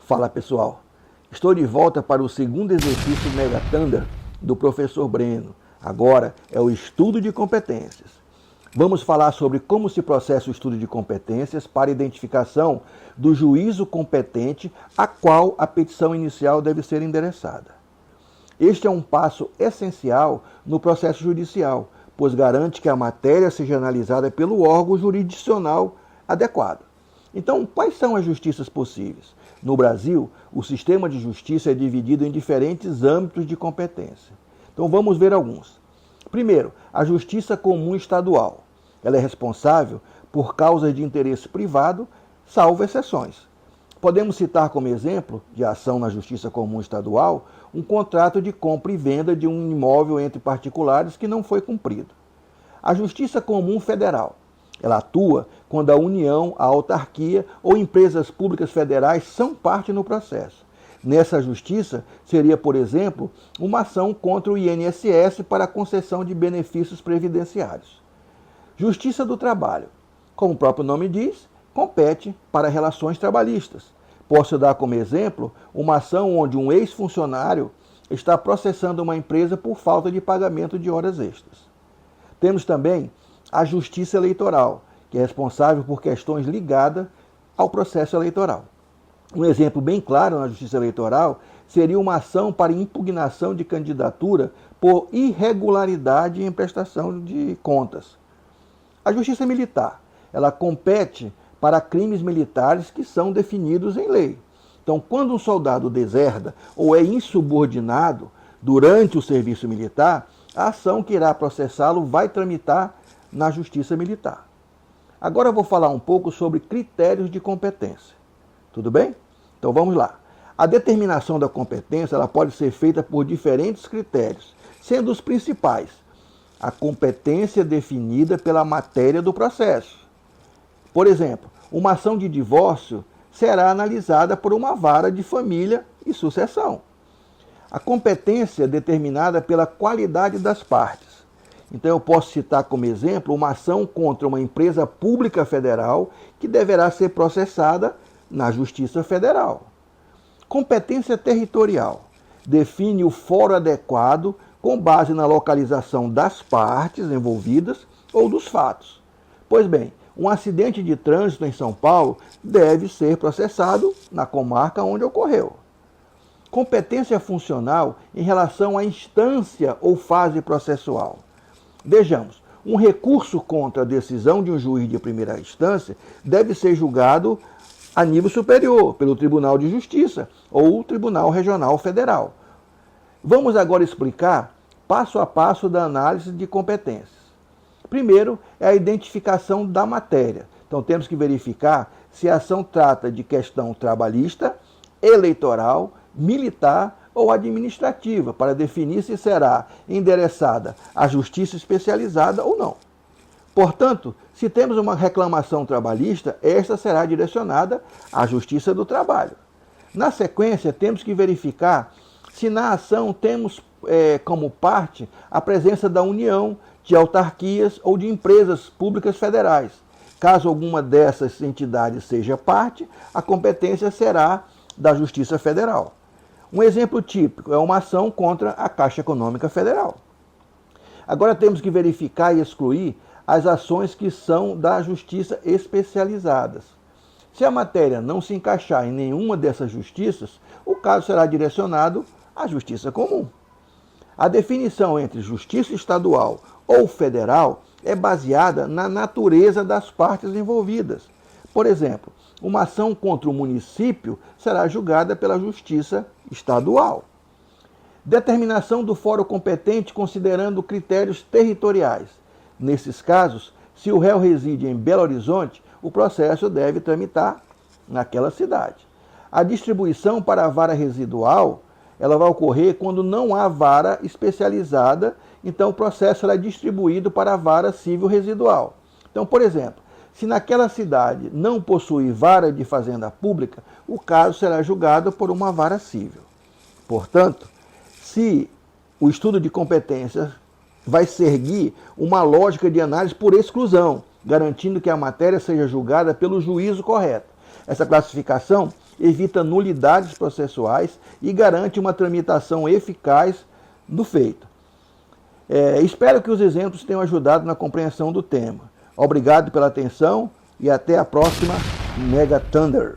Fala pessoal, estou de volta para o segundo exercício Mega Thunder do professor Breno. Agora é o estudo de competências. Vamos falar sobre como se processa o estudo de competências para identificação do juízo competente a qual a petição inicial deve ser endereçada. Este é um passo essencial no processo judicial, pois garante que a matéria seja analisada pelo órgão jurisdicional adequado. Então, quais são as justiças possíveis? No Brasil, o sistema de justiça é dividido em diferentes âmbitos de competência. Então, vamos ver alguns. Primeiro, a Justiça Comum Estadual. Ela é responsável por causas de interesse privado, salvo exceções. Podemos citar como exemplo de ação na Justiça Comum Estadual um contrato de compra e venda de um imóvel entre particulares que não foi cumprido. A Justiça Comum Federal. Ela atua quando a União, a autarquia ou empresas públicas federais são parte no processo. Nessa justiça, seria, por exemplo, uma ação contra o INSS para a concessão de benefícios previdenciários. Justiça do Trabalho. Como o próprio nome diz, compete para relações trabalhistas. Posso dar como exemplo uma ação onde um ex-funcionário está processando uma empresa por falta de pagamento de horas extras. Temos também a Justiça Eleitoral, que é responsável por questões ligadas ao processo eleitoral. Um exemplo bem claro na Justiça Eleitoral seria uma ação para impugnação de candidatura por irregularidade em prestação de contas. A Justiça Militar, ela compete para crimes militares que são definidos em lei. Então, quando um soldado deserda ou é insubordinado durante o serviço militar, a ação que irá processá-lo vai tramitar na Justiça Militar. Agora eu vou falar um pouco sobre critérios de competência. Tudo bem? Então vamos lá. A determinação da competência ela pode ser feita por diferentes critérios, sendo os principais a competência definida pela matéria do processo. Por exemplo, uma ação de divórcio será analisada por uma vara de família e sucessão. A competência é determinada pela qualidade das partes. Então eu posso citar como exemplo uma ação contra uma empresa pública federal que deverá ser processada na Justiça Federal. Competência territorial. Define o foro adequado com base na localização das partes envolvidas ou dos fatos. Pois bem, um acidente de trânsito em São Paulo deve ser processado na comarca onde ocorreu. Competência funcional em relação à instância ou fase processual. Vejamos, um recurso contra a decisão de um juiz de primeira instância deve ser julgado a nível superior, pelo Tribunal de Justiça ou Tribunal Regional Federal. Vamos agora explicar passo a passo da análise de competências. Primeiro é a identificação da matéria. Então temos que verificar se a ação trata de questão trabalhista, eleitoral, militar ou administrativa, para definir se será endereçada à justiça especializada ou não. Portanto, se temos uma reclamação trabalhista, esta será direcionada à Justiça do Trabalho. Na sequência, temos que verificar se na ação temos como parte a presença da União, de autarquias ou de empresas públicas federais. Caso alguma dessas entidades seja parte, a competência será da Justiça Federal. Um exemplo típico é uma ação contra a Caixa Econômica Federal. Agora temos que verificar e excluir as ações que são da Justiça especializadas. Se a matéria não se encaixar em nenhuma dessas justiças, o caso será direcionado à Justiça Comum. A definição entre Justiça Estadual ou Federal é baseada na natureza das partes envolvidas. Por exemplo, uma ação contra o município será julgada pela Justiça Estadual. Determinação do fórum competente considerando critérios territoriais. Nesses casos, se o réu reside em Belo Horizonte, o processo deve tramitar naquela cidade. A distribuição para a vara residual, ela vai ocorrer quando não há vara especializada, então o processo será distribuído para a vara civil residual. Então, por exemplo, se naquela cidade não possui vara de fazenda pública, o caso será julgado por uma vara civil. Portanto, se o estudo de competências vai seguir uma lógica de análise por exclusão, garantindo que a matéria seja julgada pelo juízo correto. Essa classificação evita nulidades processuais e garante uma tramitação eficaz do feito. Espero que os exemplos tenham ajudado na compreensão do tema. Obrigado pela atenção e até a próxima Mega Thunder.